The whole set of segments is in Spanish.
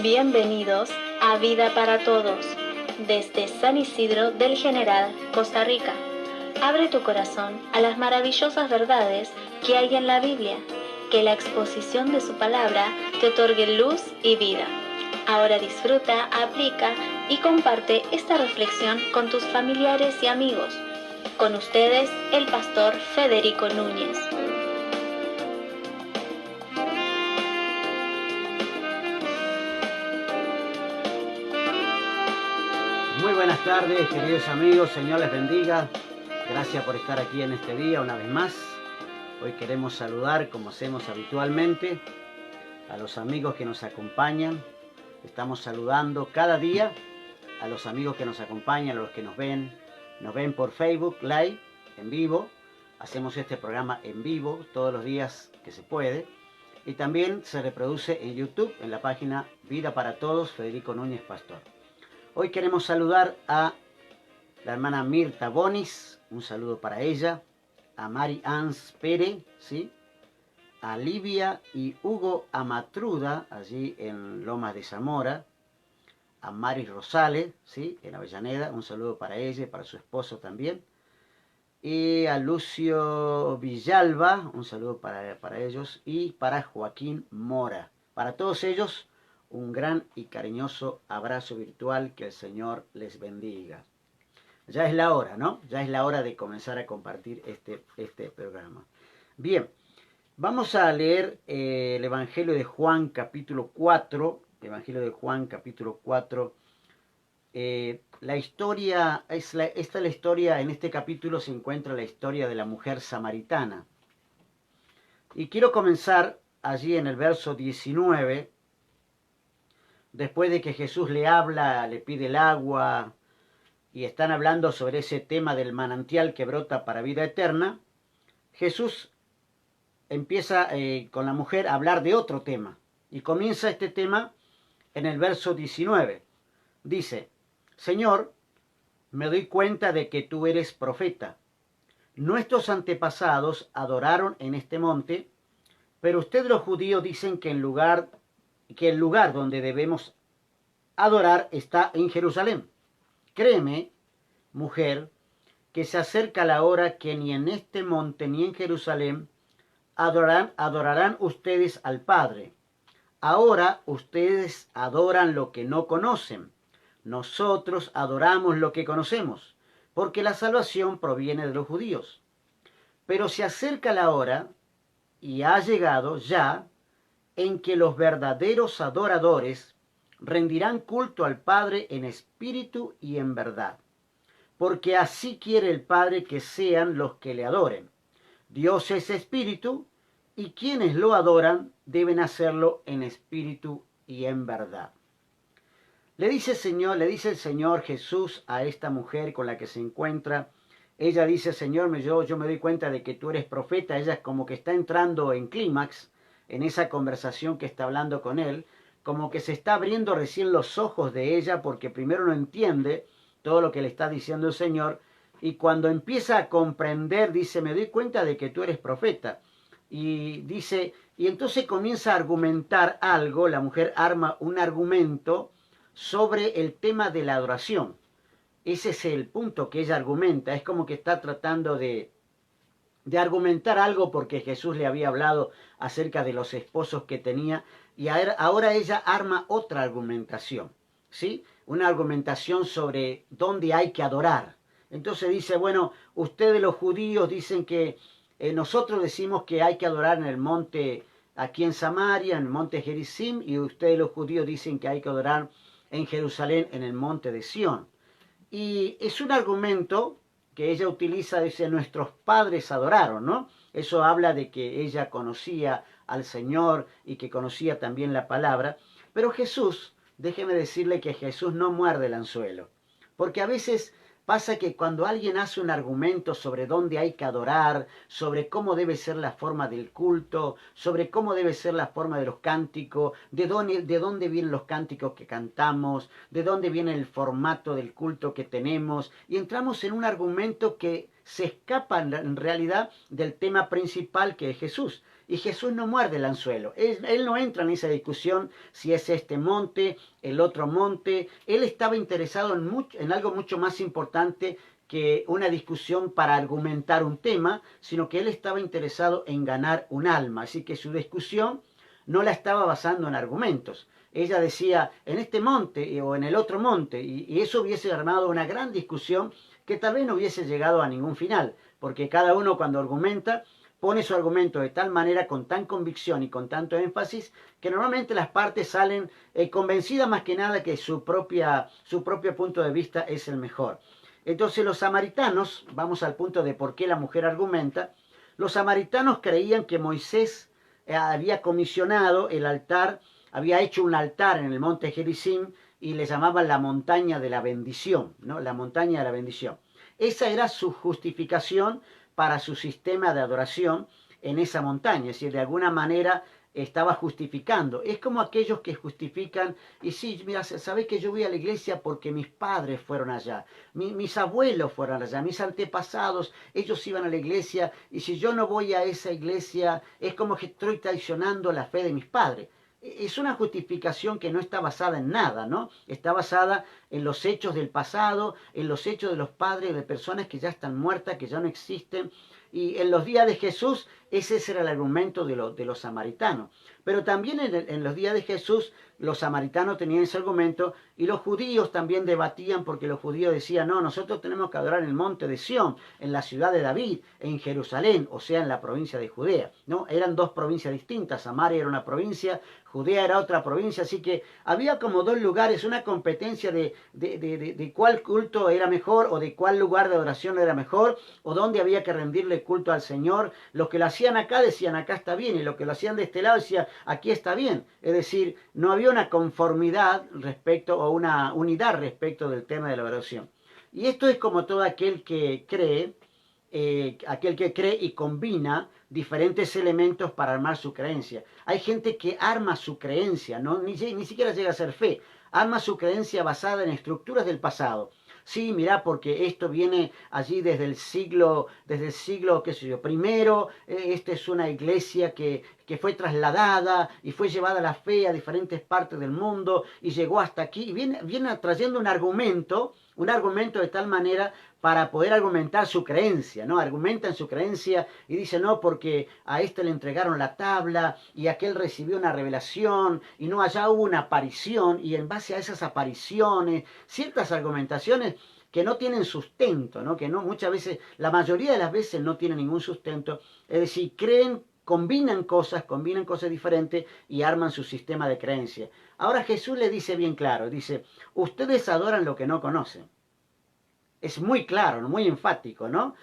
Bienvenidos a Vida para Todos, desde San Isidro del General, Costa Rica. Abre tu corazón a las maravillosas verdades que hay en la Biblia, que la exposición de su palabra te otorgue luz y vida. Ahora disfruta, aplica y comparte esta reflexión con tus familiares y amigos. Con ustedes, el pastor Federico Núñez. Muy buenas tardes, queridos amigos, Señor les bendiga. Gracias por estar aquí en este día una vez más. Hoy queremos saludar, como hacemos habitualmente, a los amigos que nos acompañan. Estamos saludando cada día a los amigos que nos acompañan, a los que nos ven por Facebook Live, en vivo. Hacemos este programa en vivo todos los días que se puede. Y también se reproduce en YouTube, en la página Vida para Todos, Federico Núñez Pastor. Hoy queremos saludar a la hermana Mirta Bonis, un saludo para ella, a Mari Ans Pérez, ¿sí? A Livia y Hugo Amatruda, allí en Lomas de Zamora, a Mari Rosales, ¿sí? En Avellaneda, un saludo para ella y para su esposo también, y a Lucio Villalba, un saludo para ellos, y para Joaquín Mora. Para todos ellos, un gran y cariñoso abrazo virtual, que el Señor les bendiga. Ya es la hora, ¿no? Ya es la hora de comenzar a compartir este programa. Bien, vamos a leer el Evangelio de Juan capítulo 4. Evangelio de Juan capítulo 4. La historia, esta es la historia, en este capítulo se encuentra la historia de la mujer samaritana. Y quiero comenzar allí en el verso 19. Después de que Jesús le habla, le pide el agua, y están hablando sobre ese tema del manantial que brota para vida eterna, Jesús empieza con la mujer a hablar de otro tema. Y comienza este tema en el verso 19. Dice: Señor, me doy cuenta de que tú eres profeta. Nuestros antepasados adoraron en este monte, pero ustedes los judíos dicen que el lugar donde debemos adorar está en Jerusalén. Créeme, mujer, que se acerca la hora que ni en este monte ni en Jerusalén adorarán ustedes al Padre. Ahora ustedes adoran lo que no conocen. Nosotros adoramos lo que conocemos, porque la salvación proviene de los judíos. Pero se acerca la hora, y ha llegado ya, en que los verdaderos adoradores rendirán culto al Padre en espíritu y en verdad, porque así quiere el Padre que sean los que le adoren. Dios es espíritu, y quienes lo adoran deben hacerlo en espíritu y en verdad. Le dice el Señor Jesús a esta mujer con la que se encuentra. Ella dice: Señor, yo me doy cuenta de que tú eres profeta. Ella es como que está entrando en clímax en esa conversación que está hablando con él, como que se está abriendo recién los ojos de ella, porque primero no entiende todo lo que le está diciendo el Señor, y cuando empieza a comprender, dice: me doy cuenta de que tú eres profeta. Y dice, y entonces comienza a argumentar algo. La mujer arma un argumento sobre el tema de la adoración. Ese es el punto que ella argumenta. Es como que está tratando de argumentar algo, porque Jesús le había hablado acerca de los esposos que tenía, y ahora ella arma otra argumentación, ¿sí? Una argumentación sobre dónde hay que adorar. Entonces dice: bueno, ustedes los judíos dicen que nosotros decimos que hay que adorar en el monte aquí en Samaria, en el monte Gerizim, y ustedes los judíos dicen que hay que adorar en Jerusalén, en el monte de Sión. Y es un argumento que ella utiliza, dice: nuestros padres adoraron, ¿no? Eso habla de que ella conocía al Señor y que conocía también la palabra. Pero Jesús, déjeme decirle que Jesús no muerde el anzuelo. Porque a veces pasa que cuando alguien hace un argumento sobre dónde hay que adorar, sobre cómo debe ser la forma del culto, sobre cómo debe ser la forma de los cánticos, de dónde vienen los cánticos que cantamos, de dónde viene el formato del culto que tenemos, y entramos en un argumento que se escapa en realidad del tema principal, que es Jesús. Y Jesús no muerde el anzuelo. Él no entra en esa discusión si es este monte, el otro monte. Él estaba interesado en algo mucho más importante que una discusión para argumentar un tema, sino que él estaba interesado en ganar un alma. Así que su discusión no la estaba basando en argumentos. Ella decía, en este monte o en el otro monte, y eso hubiese armado una gran discusión que tal vez no hubiese llegado a ningún final, porque cada uno cuando argumenta pone su argumento de tal manera, con tan convicción y con tanto énfasis, que normalmente las partes salen convencidas más que nada que su propio punto de vista es el mejor. Entonces los samaritanos, vamos al punto de por qué la mujer argumenta, los samaritanos creían que Moisés había comisionado el altar, había hecho un altar en el monte Gerizim y le llamaban la montaña de la bendición, ¿no? La montaña de la bendición. Esa era su justificación para su sistema de adoración en esa montaña, es decir, de alguna manera estaba justificando. Es como aquellos que justifican, y sí, mira, sabés que yo voy a la iglesia porque mis padres fueron allá, mis abuelos fueron allá, mis antepasados, ellos iban a la iglesia, y si yo no voy a esa iglesia, es como que estoy traicionando la fe de mis padres. Es una justificación que no está basada en nada, ¿no? Está basada en los hechos del pasado, en los hechos de los padres, de personas que ya están muertas, que ya no existen. Y en los días de Jesús, ese era el argumento de los samaritanos. Pero también en los días de Jesús, los samaritanos tenían ese argumento y los judíos también debatían porque los judíos decían, no, nosotros tenemos que adorar en el monte de Sión, en la ciudad de David, en Jerusalén, o sea, en la provincia de Judea, ¿no? Eran dos provincias distintas, Samaria era una provincia, Judea era otra provincia, así que había como dos lugares, una competencia de cuál culto era mejor o de cuál lugar de adoración era mejor o dónde había que rendirle culto al Señor. Los que lo hacían acá decían acá está bien y los que lo hacían de este lado decían aquí está bien. Es decir, no había una conformidad respecto o una unidad respecto del tema de la adoración. Y esto es como todo aquel que cree y combina diferentes elementos para armar su creencia. Hay gente que arma su creencia, ¿no? ni siquiera llega a ser fe, arma su creencia basada en estructuras del pasado. Sí, mirá, porque esto viene allí desde el siglo, qué sé yo, primero, esta es una iglesia que fue trasladada y fue llevada a la fe a diferentes partes del mundo y llegó hasta aquí. Y viene trayendo un argumento de tal manera para poder argumentar su creencia, ¿no? Argumentan su creencia y dicen, no, porque a este le entregaron la tabla y aquel recibió una revelación y no, allá hubo una aparición y en base a esas apariciones, ciertas argumentaciones que no tienen sustento, ¿no? Que no, muchas veces, la mayoría de las veces no tienen ningún sustento, es decir, combinan cosas diferentes y arman su sistema de creencia. Ahora Jesús le dice bien claro, dice, ustedes adoran lo que no conocen. Es muy claro, muy enfático, ¿no?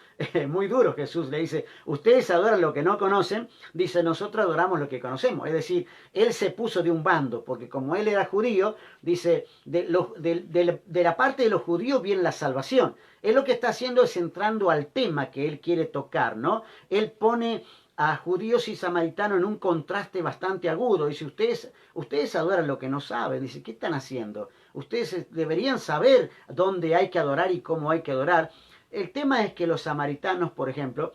Muy duro Jesús le dice, ustedes adoran lo que no conocen, dice, nosotros adoramos lo que conocemos. Es decir, él se puso de un bando, porque como él era judío, dice, de la parte de los judíos viene la salvación. Él lo que está haciendo es entrando al tema que él quiere tocar, ¿no? Él pone a judíos y samaritanos en un contraste bastante agudo. Dice, ustedes adoran lo que no saben. Dice, ¿qué están haciendo? Ustedes deberían saber dónde hay que adorar y cómo hay que adorar. El tema es que los samaritanos, por ejemplo,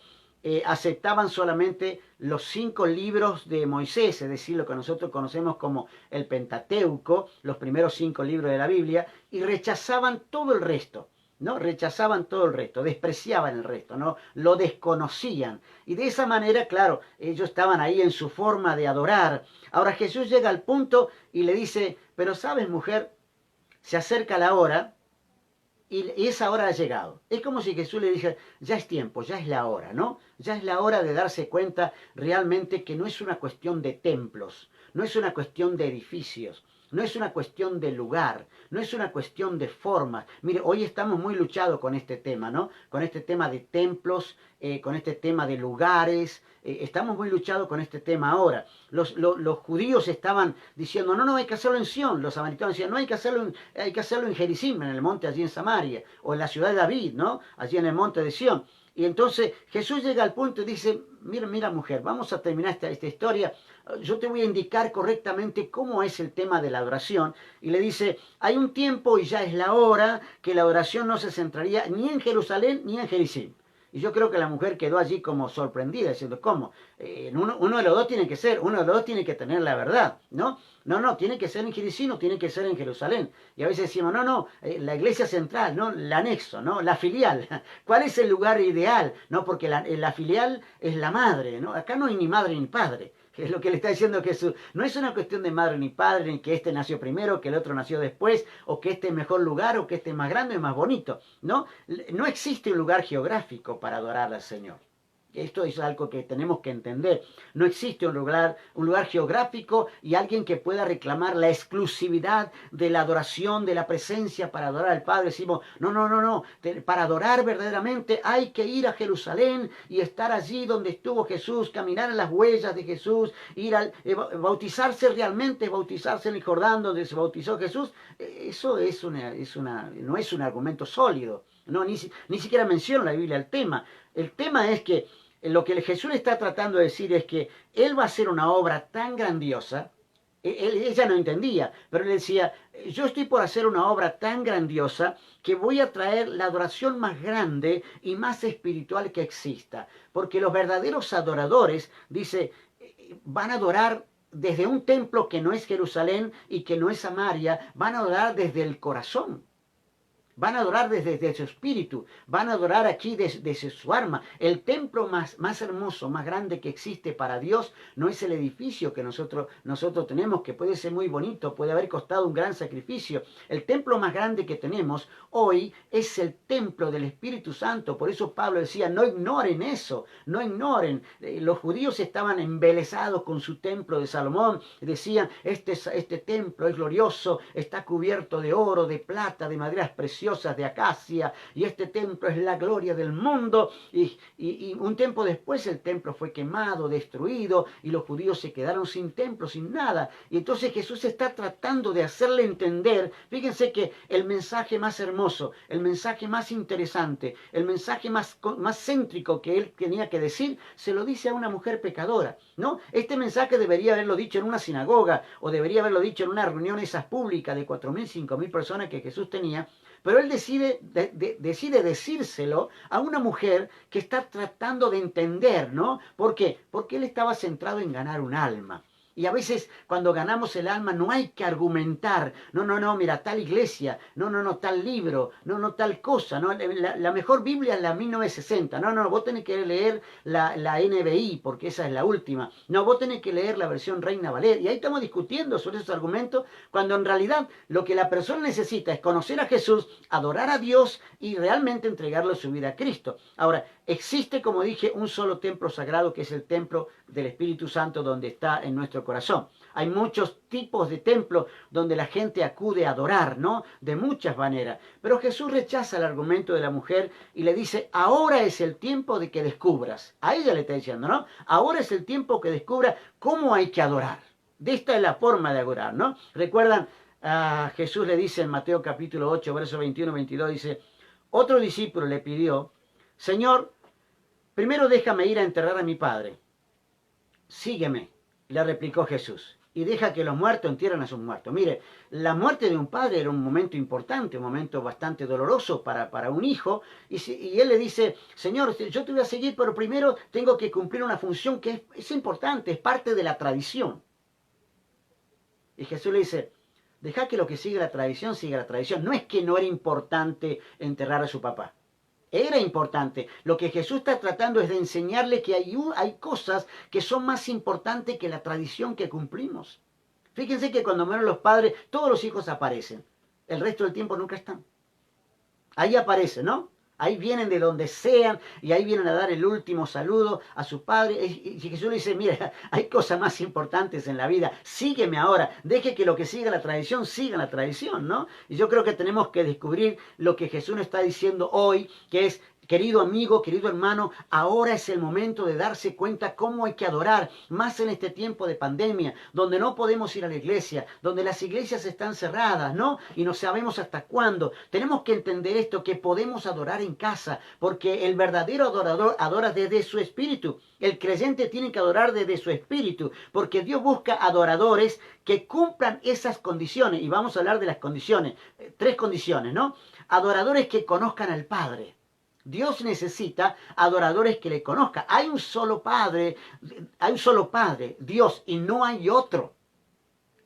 aceptaban solamente los 5 libros de Moisés, es decir, lo que nosotros conocemos como el Pentateuco, los primeros 5 libros de la Biblia, y rechazaban todo el resto. ¿No? Rechazaban todo el resto, despreciaban el resto, ¿no? Lo desconocían. Y de esa manera, claro, ellos estaban ahí en su forma de adorar. Ahora Jesús llega al punto y le dice, pero sabes, mujer, se acerca la hora y esa hora ha llegado. Es como si Jesús le dijera, ya es tiempo, ya es la hora, ¿no? Ya es la hora de darse cuenta realmente que no es una cuestión de templos, no es una cuestión de edificios, no es una cuestión de lugar, no es una cuestión de formas. Mire, hoy estamos muy luchados con este tema, ¿no? Con este tema de templos, con este tema de lugares. Estamos muy luchados con este tema ahora. Los judíos estaban diciendo, no, hay que hacerlo en Sión. Los samaritanos decían, no, hay que hacerlo en Gerizim, en el monte allí en Samaria, o en la ciudad de David, ¿no? Allí en el monte de Sión. Y entonces Jesús llega al punto y dice, mira mujer, vamos a terminar esta historia, yo te voy a indicar correctamente cómo es el tema de la adoración. Y le dice, hay un tiempo y ya es la hora que la adoración no se centraría ni en Jerusalén ni en Gerizim. Y yo creo que la mujer quedó allí como sorprendida, diciendo, ¿cómo? Uno de los dos tiene que ser, uno de los dos tiene que tener la verdad, ¿no? No, tiene que ser en Jericín o tiene que ser en Jerusalén. Y a veces decimos, no, la iglesia central, no, el anexo, ¿no? La filial. ¿Cuál es el lugar ideal? No, porque la filial es la madre, ¿no? Acá no hay ni madre ni padre. Que es lo que le está diciendo Jesús. No es una cuestión de madre ni padre, ni que este nació primero, que el otro nació después, o que este es mejor lugar, o que este es más grande y más bonito. No, no existe un lugar geográfico para adorar al Señor. Esto es algo que tenemos que entender. No existe un lugar geográfico y alguien que pueda reclamar la exclusividad de la adoración, de la presencia para adorar al Padre. Decimos, no. Para adorar verdaderamente hay que ir a Jerusalén y estar allí donde estuvo Jesús, caminar en las huellas de Jesús, ir a bautizarse realmente, bautizarse en el Jordán donde se bautizó Jesús. Eso no es un argumento sólido. No, ni siquiera menciona la Biblia el tema. El tema es que lo que Jesús está tratando de decir es que Él va a hacer una obra tan grandiosa. Ella no entendía, pero él decía, yo estoy por hacer una obra tan grandiosa que voy a traer la adoración más grande y más espiritual que exista. Porque los verdaderos adoradores, dice, van a adorar desde un templo que no es Jerusalén y que no es Samaria, van a adorar desde el corazón. Van a adorar desde su espíritu, van a adorar aquí desde su alma. El templo más hermoso, más grande que existe para Dios no es el edificio que nosotros tenemos, que puede ser muy bonito, puede haber costado un gran sacrificio. El templo más grande que tenemos hoy es el templo del Espíritu Santo. Por eso Pablo decía, no ignoren eso, no ignoren. Los judíos estaban embelesados con su templo de Salomón. Decían, este templo es glorioso, está cubierto de oro, de plata, de maderas preciosas, de acacia, y este templo es la gloria del mundo. Y un tiempo después el templo fue quemado, destruido, y los judíos se quedaron sin templo, sin nada. Y entonces Jesús está tratando de hacerle entender, fíjense que el mensaje más hermoso, el mensaje más interesante, el mensaje más céntrico que él tenía que decir, se lo dice a una mujer pecadora, ¿no? Este mensaje debería haberlo dicho en una sinagoga, o debería haberlo dicho en una reunión esas públicas de 4.000, 5.000 personas que Jesús tenía. Pero él decide decírselo a una mujer que está tratando de entender, ¿no? ¿Por qué? Porque él estaba centrado en ganar un alma. Y a veces cuando ganamos el alma no hay que argumentar, no, mira, tal iglesia, no, tal libro, no, tal cosa, no, la mejor Biblia es la 1960, no, vos tenés que leer la NBI porque esa es la última, no, vos tenés que leer la versión Reina Valera, y ahí estamos discutiendo sobre esos argumentos, cuando en realidad lo que la persona necesita es conocer a Jesús, adorar a Dios y realmente entregarle su vida a Cristo. Ahora, existe, como dije, un solo templo sagrado que es el templo del Espíritu Santo donde está en nuestro corazón. Hay muchos tipos de templos donde la gente acude a adorar, ¿no? De muchas maneras. Pero Jesús rechaza el argumento de la mujer y le dice, ahora es el tiempo de que descubras. A ella le está diciendo, ¿no? Ahora es el tiempo que descubra cómo hay que adorar. De esta es la forma de adorar, ¿no? Recuerdan, Jesús le dice en Mateo capítulo 8, verso 21-22, dice, otro discípulo le pidió, Señor, primero déjame ir a enterrar a mi padre. Sígueme, le replicó Jesús, y deja que los muertos entierren a sus muertos. Mire, la muerte de un padre era un momento importante, un momento bastante doloroso para un hijo, y él le dice, Señor, yo te voy a seguir, pero primero tengo que cumplir una función que es importante, es parte de la tradición. Y Jesús le dice, deja que lo que sigue la tradición, siga la tradición. No es que no era importante enterrar a su papá. Era importante. Lo que Jesús está tratando es de enseñarle que hay cosas que son más importantes que la tradición que cumplimos. Fíjense que cuando mueren los padres, todos los hijos aparecen. El resto del tiempo nunca están. Ahí aparecen, ¿no? Ahí vienen de donde sean y ahí vienen a dar el último saludo a su padre. Y Jesús le dice, mira, hay cosas más importantes en la vida. Sígueme ahora. Deje que lo que siga la tradición, ¿no? Y yo creo que tenemos que descubrir lo que Jesús nos está diciendo hoy, que es, querido amigo, querido hermano, ahora es el momento de darse cuenta cómo hay que adorar, más en este tiempo de pandemia, donde no podemos ir a la iglesia, donde las iglesias están cerradas, ¿no? Y no sabemos hasta cuándo. Tenemos que entender esto, que podemos adorar en casa, porque el verdadero adorador adora desde su espíritu. El creyente tiene que adorar desde su espíritu, porque Dios busca adoradores que cumplan esas condiciones. Y vamos a hablar de las condiciones, 3 condiciones, ¿no? Adoradores que conozcan al Padre. Dios necesita adoradores que le conozcan. Hay un solo Padre, Dios, y no hay otro.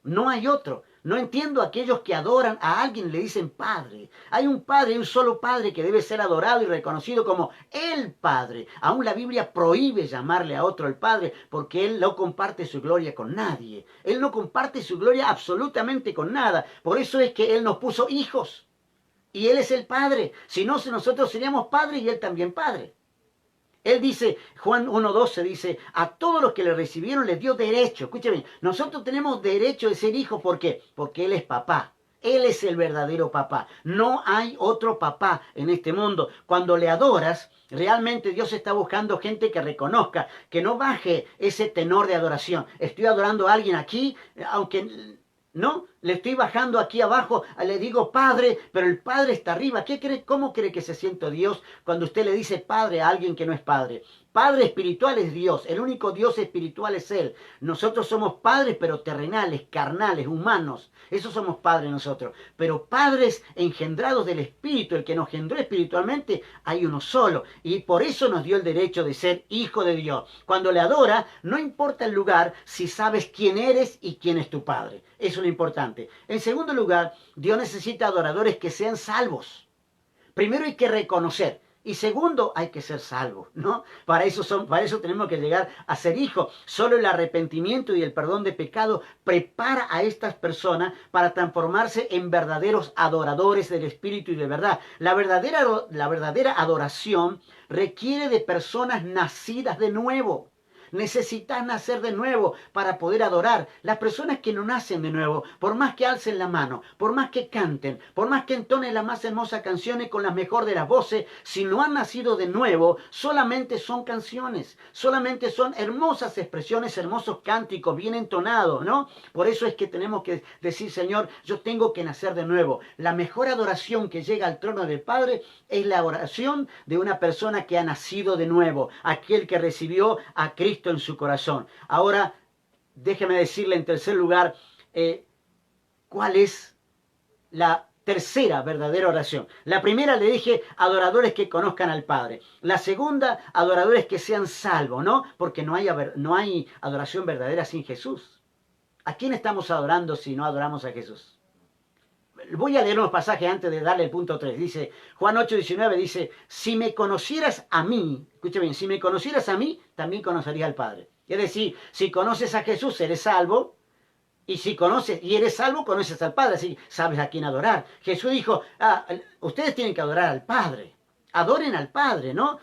No hay otro. No entiendo a aquellos que adoran a alguien y le dicen Padre. Hay un Padre, hay un solo Padre que debe ser adorado y reconocido como el Padre. Aún la Biblia prohíbe llamarle a otro el Padre porque Él no comparte su gloria con nadie. Él no comparte su gloria absolutamente con nada. Por eso es que Él nos puso hijos. Y Él es el Padre. Si no, nosotros seríamos padres y Él también Padre. Él dice, Juan 1:12 dice, a todos los que le recibieron les dio derecho. Escuchen bien, nosotros tenemos derecho de ser hijos. ¿Por qué? Porque Él es papá. Él es el verdadero papá. No hay otro papá en este mundo. Cuando le adoras, realmente Dios está buscando gente que reconozca, que no baje ese tenor de adoración. Estoy adorando a alguien aquí, aunque... No, le estoy bajando aquí abajo, le digo Padre, pero el Padre está arriba. ¿Cómo cree que se siente Dios cuando usted le dice Padre a alguien que no es Padre? Padre espiritual es Dios, el único Dios espiritual es Él. Nosotros somos padres, pero terrenales, carnales, humanos. Eso somos padres nosotros. Pero padres engendrados del Espíritu, el que nos engendró espiritualmente, hay uno solo. Y por eso nos dio el derecho de ser hijo de Dios. Cuando le adora, no importa el lugar, si sabes quién eres y quién es tu Padre. Eso es lo importante. En segundo lugar, Dios necesita adoradores que sean salvos. Primero hay que reconocer. Y segundo, hay que ser salvos, ¿no? Para eso tenemos que llegar a ser hijos. Solo el arrepentimiento y el perdón de pecado prepara a estas personas para transformarse en verdaderos adoradores del Espíritu y de verdad. La verdadera adoración requiere de personas nacidas de nuevo. Necesitas nacer de nuevo para poder adorar. Las personas que no nacen de nuevo, por más que alcen la mano, por más que canten, por más que entonen las más hermosas canciones con la mejor de las voces, si no han nacido de nuevo, solamente son canciones, solamente son hermosas expresiones, hermosos cánticos, bien entonados, ¿no? Por eso es que tenemos que decir, Señor, yo tengo que nacer de nuevo. La mejor adoración que llega al trono del Padre es la oración de una persona que ha nacido de nuevo, aquel que recibió a Cristo en su corazón. Ahora, déjeme decirle en tercer lugar, ¿cuál es la tercera verdadera oración? La primera le dije, adoradores que conozcan al Padre. La segunda, adoradores que sean salvos, ¿no? Porque no hay adoración verdadera sin Jesús. ¿A quién estamos adorando si no adoramos a Jesús? Voy a leer unos pasajes antes de darle el punto 3. Dice, Juan 8:19 dice, si me conocieras a mí, escucha bien, si me conocieras a mí, también conocerías al Padre. Es decir, si conoces a Jesús, eres salvo. Y si conoces y eres salvo, conoces al Padre, así sabes a quién adorar. Jesús dijo, ustedes tienen que adorar al Padre. Adoren al Padre, ¿no?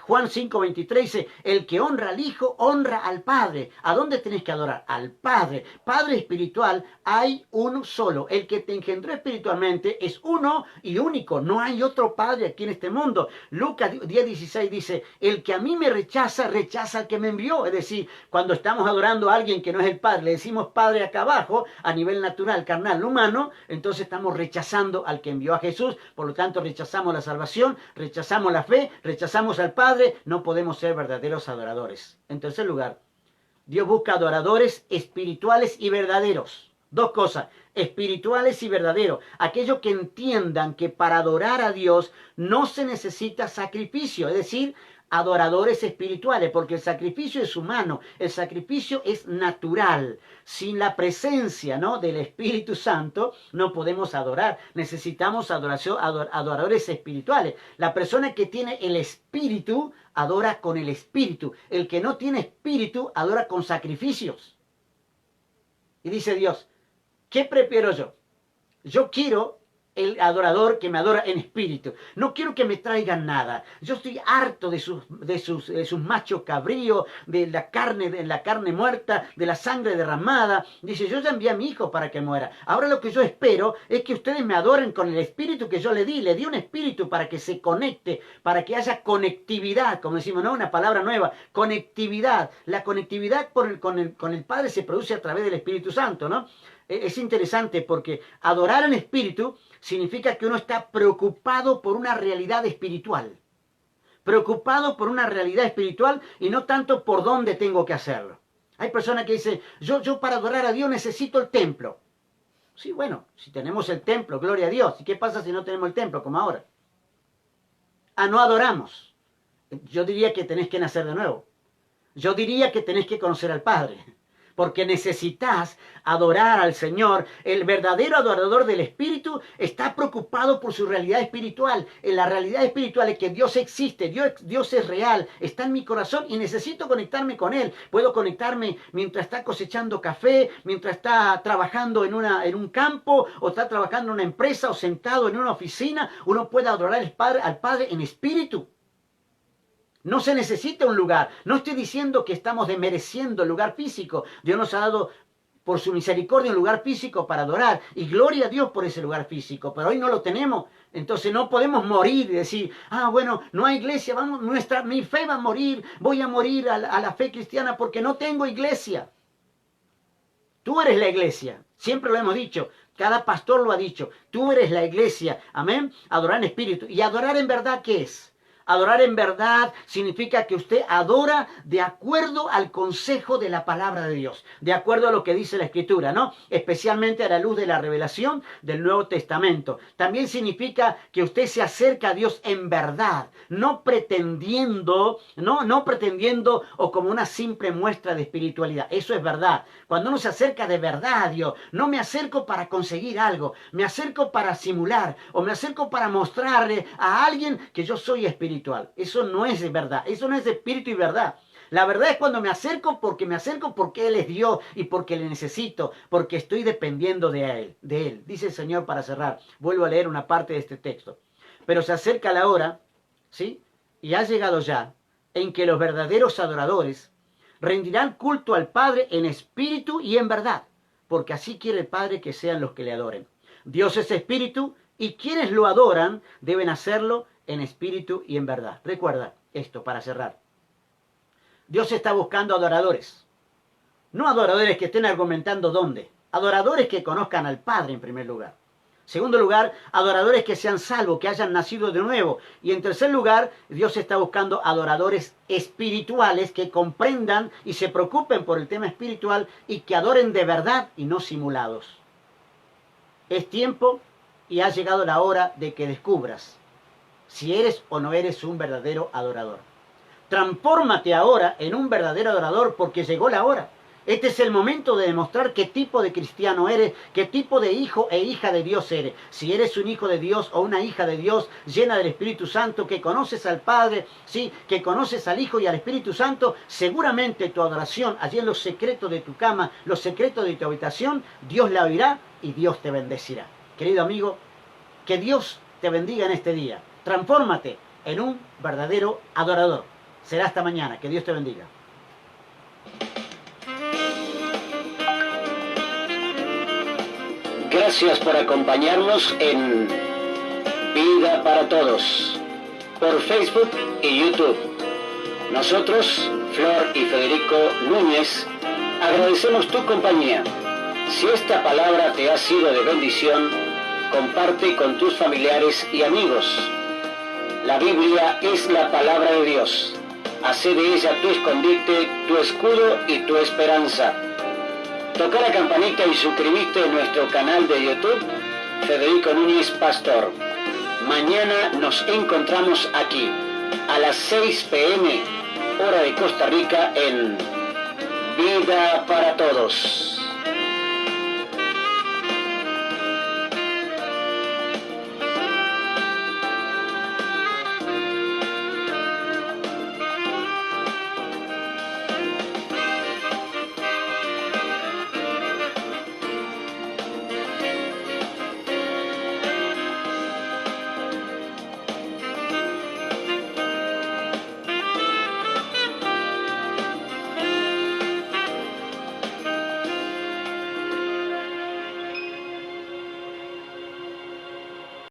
Juan 5:23 dice, el que honra al Hijo, honra al Padre. ¿A dónde tenés que adorar? Al Padre. Padre espiritual, hay uno solo. El que te engendró espiritualmente es uno y único. No hay otro Padre aquí en este mundo. Lucas 10:16 dice, el que a mí me rechaza, rechaza al que me envió. Es decir, cuando estamos adorando a alguien que no es el Padre, le decimos Padre acá abajo, a nivel natural, carnal, humano, entonces estamos rechazando al que envió a Jesús. Por lo tanto, rechazamos la salvación, rechazamos la fe, rechazamos al Padre, no podemos ser verdaderos adoradores. En tercer lugar, Dios busca adoradores espirituales y verdaderos. Dos cosas, espirituales y verdaderos. Aquellos que entiendan que para adorar a Dios no se necesita sacrificio, es decir, adoradores espirituales, porque el sacrificio es humano, el sacrificio es natural. Sin la presencia, ¿no?, del Espíritu Santo no podemos adorar. Necesitamos adoradores espirituales. La persona que tiene el Espíritu adora con el Espíritu. El que no tiene Espíritu adora con sacrificios. Y dice Dios, ¿qué prefiero yo? Yo quiero el adorador que me adora en espíritu. No quiero que me traigan nada. Yo estoy harto de sus machos cabríos, de la carne muerta, de la sangre derramada. Dice, yo ya envié a mi hijo para que muera. Ahora lo que yo espero es que ustedes me adoren con el espíritu que yo le di. Le di un espíritu para que se conecte, para que haya conectividad, como decimos, ¿no? Una palabra nueva, conectividad. La conectividad con el Padre se produce a través del Espíritu Santo, ¿no? Es interesante porque adorar en espíritu significa que uno está preocupado por una realidad espiritual. Preocupado por una realidad espiritual y no tanto por dónde tengo que hacerlo. Hay personas que dicen, yo para adorar a Dios necesito el templo. Sí, bueno, si tenemos el templo, gloria a Dios. ¿Y qué pasa si no tenemos el templo como ahora? no adoramos. Yo diría que tenés que nacer de nuevo. Yo diría que tenés que conocer al Padre. Porque necesitas adorar al Señor. El verdadero adorador del Espíritu está preocupado por su realidad espiritual. En la realidad espiritual es que Dios existe, Dios es real, está en mi corazón y necesito conectarme con Él. Puedo conectarme mientras está cosechando café, mientras está trabajando en un campo, o está trabajando en una empresa, o sentado en una oficina. Uno puede adorar al Padre en espíritu. No se necesita un lugar. No estoy diciendo que estamos desmereciendo el lugar físico. Dios nos ha dado por su misericordia un lugar físico para adorar. Y gloria a Dios por ese lugar físico. Pero hoy no lo tenemos. Entonces no podemos morir y decir, bueno, no hay iglesia, mi fe va a morir. Voy a morir a la fe cristiana porque no tengo iglesia. Tú eres la iglesia. Siempre lo hemos dicho. Cada pastor lo ha dicho. Tú eres la iglesia. Amén. Adorar en espíritu. ¿Y adorar en verdad qué es? Adorar en verdad significa que usted adora de acuerdo al consejo de la palabra de Dios, de acuerdo a lo que dice la Escritura, ¿no? Especialmente a la luz de la revelación del Nuevo Testamento. También significa que usted se acerca a Dios en verdad, no pretendiendo o como una simple muestra de espiritualidad. Eso es verdad. Cuando uno se acerca de verdad a Dios, no me acerco para conseguir algo, me acerco para simular o me acerco para mostrarle a alguien que yo soy espiritual. Eso no es de verdad, eso no es de espíritu y verdad. La verdad es cuando me acerco porque Él es Dios y porque le necesito, porque estoy dependiendo de Él. Dice el Señor para cerrar. Vuelvo a leer una parte de este texto. Pero se acerca la hora, ¿sí? Y ha llegado ya, en que los verdaderos adoradores rendirán culto al Padre en espíritu y en verdad, porque así quiere el Padre que sean los que le adoren. Dios es espíritu y quienes lo adoran deben hacerlo en espíritu y en verdad. Recuerda esto para cerrar. Dios está buscando adoradores. No adoradores que estén argumentando dónde. Adoradores que conozcan al Padre en primer lugar. Segundo lugar, adoradores que sean salvos, que hayan nacido de nuevo. Y en tercer lugar, Dios está buscando adoradores espirituales que comprendan y se preocupen por el tema espiritual y que adoren de verdad y no simulados. Es tiempo y ha llegado la hora de que descubras si eres o no eres un verdadero adorador. Transfórmate ahora en un verdadero adorador porque llegó la hora. Este es el momento de demostrar qué tipo de cristiano eres, qué tipo de hijo e hija de Dios eres. Si eres un hijo de Dios o una hija de Dios llena del Espíritu Santo, que conoces al Padre, ¿sí? Que conoces al Hijo y al Espíritu Santo, seguramente tu adoración allí en los secretos de tu cama, los secretos de tu habitación, Dios la oirá y Dios te bendecirá. Querido amigo, que Dios te bendiga en este día. Transfórmate en un verdadero adorador. Será hasta mañana. Que Dios te bendiga. Gracias por acompañarnos en Vida para Todos, por Facebook y YouTube. Nosotros, Flor y Federico Núñez, agradecemos tu compañía. Si esta palabra te ha sido de bendición, comparte con tus familiares y amigos. La Biblia es la palabra de Dios. Hacé de ella tu escondite, tu escudo y tu esperanza. Toca la campanita y suscribiste en nuestro canal de YouTube, Federico Núñez Pastor. Mañana nos encontramos aquí, a las 6 p.m., hora de Costa Rica, en Vida para Todos.